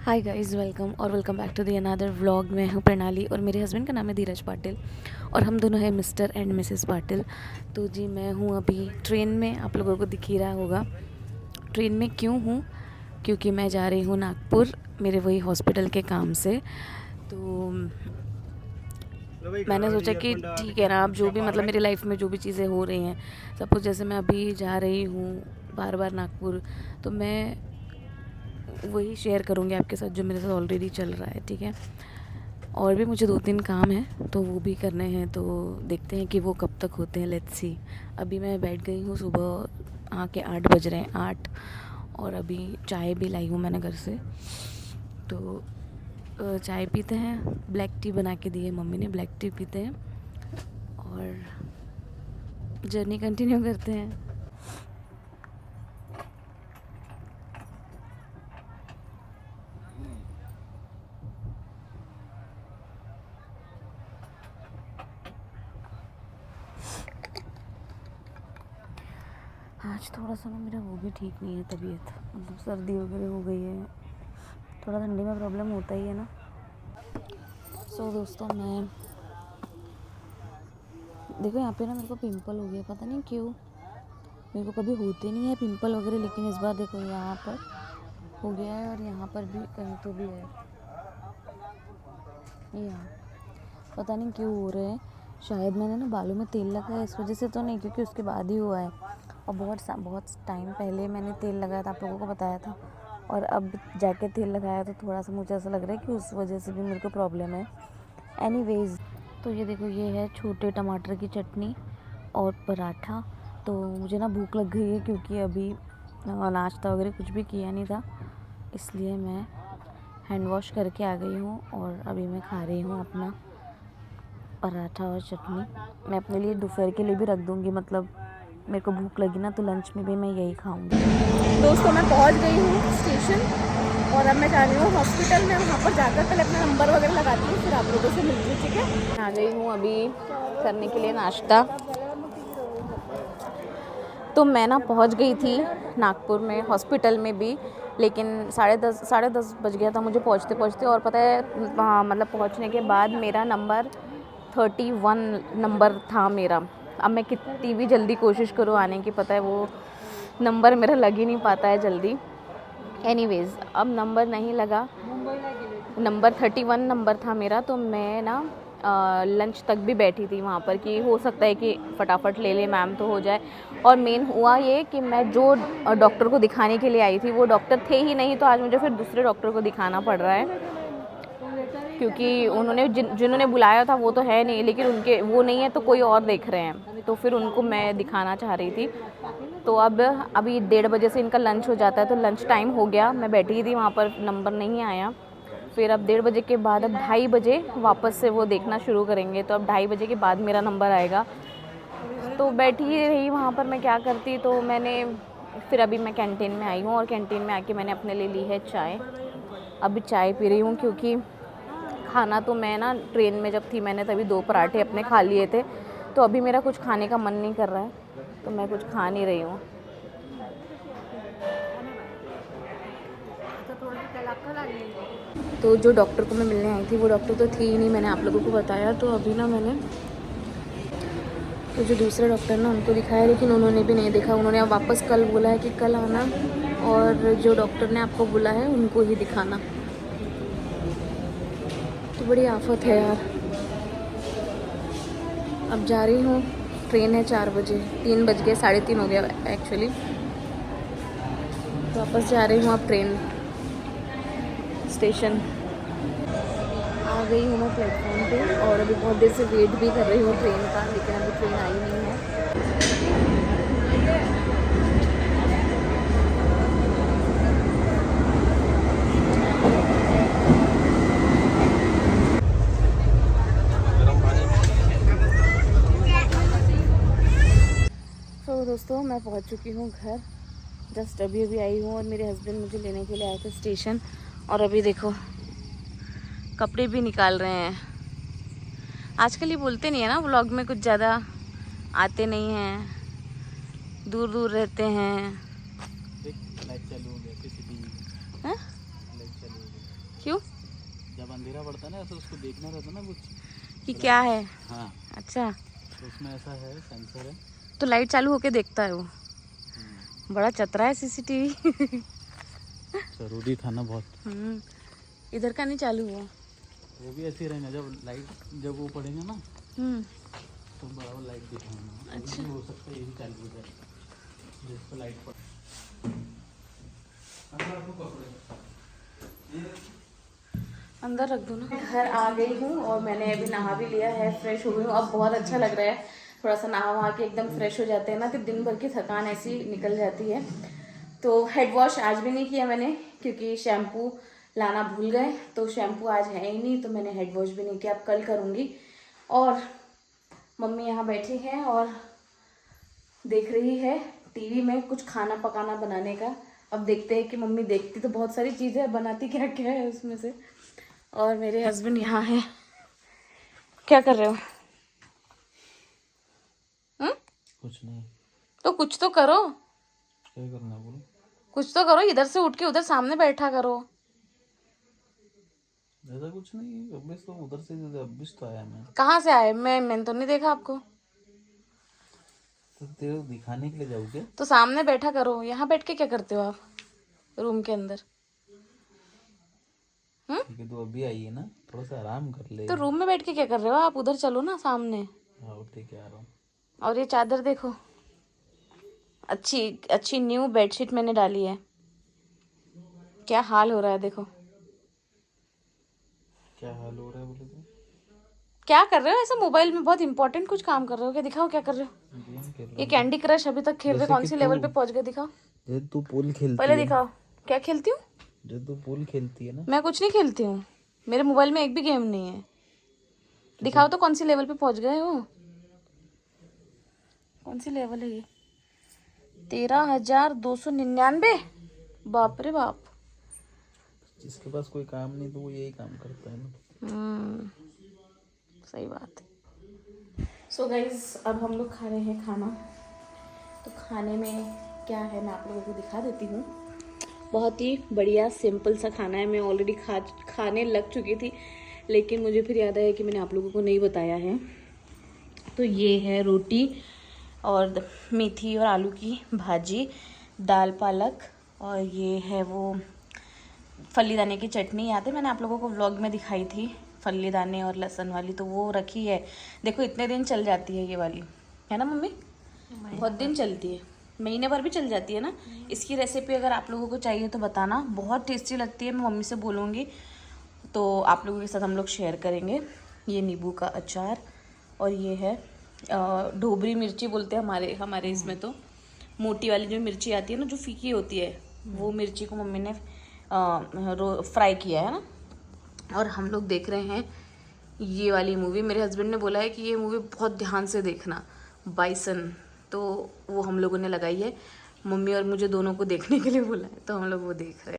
Hi guys, welcome back to the another vlog. मैं हूँ प्रणाली और मेरे हस्बैंड का नाम है धीरज पाटिल और हम दोनों हैं मिस्टर एंड मिसेस पाटिल। तो जी मैं हूँ अभी ट्रेन में, आप लोगों को दिख ही रहा होगा। ट्रेन में क्यों हूँ? क्योंकि मैं जा रही हूँ नागपुर मेरे वही हॉस्पिटल के काम से। तो मैंने सोचा कि ठीक है ना, अब जो भी मतलब मेरी लाइफ में जो भी चीज़ें हो रही हैं, सपोज जैसे मैं अभी जा रही हूँ बार बार नागपुर, तो मैं वही शेयर करूँगी आपके साथ जो मेरे साथ ऑलरेडी चल रहा है, ठीक है। और भी मुझे 2-3 काम हैं तो वो भी करने हैं, तो देखते हैं कि वो कब तक होते हैं, लेट्स सी। अभी मैं बैठ गई हूँ, सुबह आके 8 बज रहे हैं, 8। और अभी चाय भी लाई हूँ मैंने घर से, तो चाय पीते हैं। ब्लैक टी बना के दी है मम्मी ने, ब्लैक टी पीते हैं और जर्नी कंटिन्यू करते हैं। आज थोड़ा सा ना मेरा वो भी ठीक नहीं है, तबीयत मतलब सर्दी वगैरह हो गई है, थोड़ा ठंडी में प्रॉब्लम होता ही है ना। सो दोस्तों, मैं देखो यहाँ पे ना मेरे को पिंपल हो गया, पता नहीं क्यों। मेरे को कभी होते नहीं है पिंपल वगैरह, लेकिन इस बार देखो यहाँ पर हो गया है और यहाँ पर भी कहीं तो भी है। यहाँ पता नहीं क्यों हो रहे हैं। शायद मैंने ना बालों में तेल लगाया इस वजह से तो नहीं, क्योंकि उसके बाद ही हुआ है। और बहुत टाइम पहले मैंने तेल लगाया था, आप लोगों को बताया था। और अब जाके तेल लगाया तो थोड़ा सा मुझे ऐसा लग रहा है कि उस वजह से भी मेरे को प्रॉब्लम है। एनीवेज, तो ये देखो, ये है छोटे टमाटर की चटनी और पराठा। तो मुझे ना भूख लग गई है, क्योंकि अभी नाश्ता वगैरह कुछ भी किया नहीं था, इसलिए मैं हैंड वॉश करके आ गई हूँ और अभी मैं खा रही हूँ अपना पराठा और चटनी। मैं अपने लिए दोपहर के लिए भी रख दूँगी, मतलब मेरे को भूख लगी ना तो लंच में भी मैं यही खाऊँगी। दोस्तों, मैं पहुँच गई हूँ स्टेशन और अब मैं जा रही हूँ हॉस्पिटल में। वहाँ पर जाकर पहले अपना नंबर वगैरह लगाती हूँ, फिर आप लोगों से मिलती हूँ, ठीक है। आ गई हूँ अभी करने के लिए नाश्ता। तो मैं ना पहुँच गई थी नागपुर में हॉस्पिटल में भी, लेकिन 10:30 बज गया था मुझे पहुँचते पहुँचते। और पता है मतलब पहुँचने के बाद मेरा नंबर 31 नंबर था मेरा। अब मैं कितनी भी जल्दी कोशिश करूँ आने की, पता है वो नंबर मेरा लग ही नहीं पाता है जल्दी। एनीवेज़, अब नंबर नहीं लगा, नंबर 31 नंबर था मेरा। तो मैं ना लंच तक भी बैठी थी वहाँ पर कि हो सकता है कि फटाफट ले ले मैम तो हो जाए। और मेन हुआ ये कि मैं जो डॉक्टर को दिखाने के लिए आई थी वो डॉक्टर थे ही नहीं, तो आज मुझे फिर दूसरे डॉक्टर को दिखाना पड़ रहा है, क्योंकि उन्होंने जिन्होंने बुलाया था वो तो है नहीं, लेकिन उनके वो नहीं है तो कोई और देख रहे हैं, तो फिर उनको मैं दिखाना चाह रही थी। तो अब अभी 1:30 बजे से इनका लंच हो जाता है, तो लंच टाइम हो गया, मैं बैठी थी वहाँ पर, नंबर नहीं आया। फिर अब 1:30 बजे के बाद अब 2:30 बजे वापस से वो देखना शुरू करेंगे, तो अब 2:30 बजे के बाद मेरा नंबर आएगा। तो बैठी ही रही वहाँ पर, मैं क्या करती। तो मैंने फिर अभी मैं कैंटीन में आई हूँ और कैंटीन में आके मैंने अपने लिए ली है चाय। अभी चाय पी रही हूँ, क्योंकि खाना तो मैं ना ट्रेन में जब थी मैंने तभी 2 पराठे अपने खा लिए थे, तो अभी मेरा कुछ खाने का मन नहीं कर रहा है, तो मैं कुछ खा नहीं रही हूँ। तो जो डॉक्टर को मैं मिलने आई थी वो डॉक्टर तो थी ही नहीं, मैंने आप लोगों को बताया। तो अभी ना मैंने तो जो दूसरे डॉक्टर ना उनको दिखाया, लेकिन उन्होंने भी नहीं देखा। उन्होंने अब वापस कल बोला है कि कल आना और जो डॉक्टर ने आपको बोला है उनको ही दिखाना। तो बड़ी आफत है यार। अब जा रही हूँ, ट्रेन है 4 बजे, 3 बज गए, 3:30 हो गया एक्चुअली। वापस जा रही हूँ अब ट्रेन स्टेशन। आ गई हूँ मैं प्लेटफॉर्म पे और अभी बहुत देर से वेट भी कर रही हूँ ट्रेन का, लेकिन अभी ट्रेन आई नहीं है। तो दोस्तों, मैं पहुँच चुकी हूँ घर, जस्ट अभी आई हूँ और मेरे हस्बैंड मुझे लेने के लिए आए थे स्टेशन। और अभी देखो कपड़े भी निकाल रहे हैं। आजकल ये बोलते नहीं है ना व्लॉग में, कुछ ज़्यादा आते नहीं हैं, दूर दूर रहते हैं। हाँ? क्यों? जब अंधेरा पड़ता है ना तो उसको देखना रहता ना कुछ कि क्या है? हाँ, अच्छा, तो उसमें ऐसा है, सेंसर है। तो लाइट चालू होके देखता है वो। बड़ा चतरा है सीसीटीवी। जरूरी था ना बहुत। इधर का नहीं चालू हुआ। वो भी ऐसे ही रहेगा, जब वो पड़ेगा ना तो बराबर लाइट दिखाऊंगा। अच्छा, हो सकता है यही चालू हो जाए जिस पर लाइट पड़े। अंदर रख दो ना। घर आ गई हूँ और मैंने अभी नहा भी लिया है, फ्रेश हो गई हूँ। अब बहुत अच्छा लग रहा है, थोड़ा सा नहा वहा के एकदम फ्रेश हो जाते हैं ना, तो दिन भर की थकान ऐसी निकल जाती है। तो हेड वॉश आज भी नहीं किया मैंने, क्योंकि शैम्पू लाना भूल गए, तो शैम्पू आज है ही नहीं, तो मैंने हेड वॉश भी नहीं किया, अब कल करूँगी। और मम्मी यहाँ बैठी हैं और देख रही है टीवी में कुछ खाना पकाना बनाने का। अब देखते हैं कि मम्मी देखती तो बहुत सारी चीज़ें है, बनाती क्या क्या है उसमें से। और मेरे हस्बैंड यहाँ है। क्या कर रहे हो? कुछ नहीं। तो कुछ तो करो। क्या करना है बोलो? कुछ तो करो, इधर से उठ के उधर सामने बैठा करो। ऐसा कुछ नहीं, अभ्यस तो उधर से अभ्यस तो आया मैं। कहाँ से आए? मैंने तो नहीं देखा आपको। तो तेरे दिखाने के लिए जाओगे? तो सामने बैठा करो। यहाँ बैठ के क्या करते हो आप रूम के अंदर? ठीक है, तो अभी आई है ना, थोड़ा सा आराम कर ले। तो रूम में बैठ के क्या कर रहे हो आप? उधर चलो ना सामने। हाँ ठीक है, आ रहा हूँ। और ये चादर देखो, अच्छी अच्छी न्यू बेडशीट मैंने डाली है। क्या हाल हो रहा है देखो। क्या हाल हो रहा है बोले तो? क्या कर रहे हो ऐसा? मोबाइल में बहुत इंपॉर्टेंट कुछ काम कर रहे हो क्या? दिखाओ क्या कर रहे हो। गेम खेल रहा ये कैंडी क्रश अभी तक खेल रहे, कौन सी लेवल पे पहुंच गए? दिखाओ हूँ। तू पूल खेलती पहले, है। दिखाओ क्या खेलती हूँ। जो तू पूल खेलती है ना। मैं कुछ नहीं खेलती हूँ, मेरे मोबाइल में एक भी गेम नहीं है। दिखाओ तो कौन सी लेवल पे पहुंच गए हो। कौन सी लेवल है ये? 13,299। बाप रे बाप। जिसके पास कोई काम नहीं तो वो यही काम करता है ना। सही बात है। सो गाइज, अब हम लोग खा रहे हैं खाना। तो खाने में क्या है मैं आप लोगों को दिखा देती हूँ। बहुत ही बढ़िया सिंपल सा खाना है। मैं ऑलरेडी खाने लग चुकी थी, लेकिन मुझे फिर याद आया कि मैंने आप लोगों को नहीं बताया है। तो ये है रोटी और मेथी और आलू की भाजी, दाल पालक, और ये है वो फली दाने की चटनी। याद है मैंने आप लोगों को व्लॉग में दिखाई थी, फली दाने और लहसुन वाली, तो वो रखी है। देखो इतने दिन चल जाती है ये वाली, है ना मम्मी? बहुत दिन चलती है, महीने भर भी चल जाती है ना। इसकी रेसिपी अगर आप लोगों को चाहिए तो बताना, बहुत टेस्टी लगती है। मैं मम्मी से बोलूँगी तो आप लोगों के साथ हम लोग शेयर करेंगे। ये नींबू का अचार, और ये है ढोबरी मिर्ची बोलते हैं हमारे इसमें, तो मोटी वाली जो मिर्ची आती है ना, जो फीकी होती है, वो मिर्ची को मम्मी ने फ्राई किया है ना। और हम लोग देख रहे हैं ये वाली मूवी। मेरे हस्बैंड ने बोला है कि ये मूवी बहुत ध्यान से देखना, बाइसन, तो वो हम लोगों ने लगाई है। मम्मी और मुझे दोनों को देखने के लिए बोला है, तो हम लोग वो देख रहे हैं।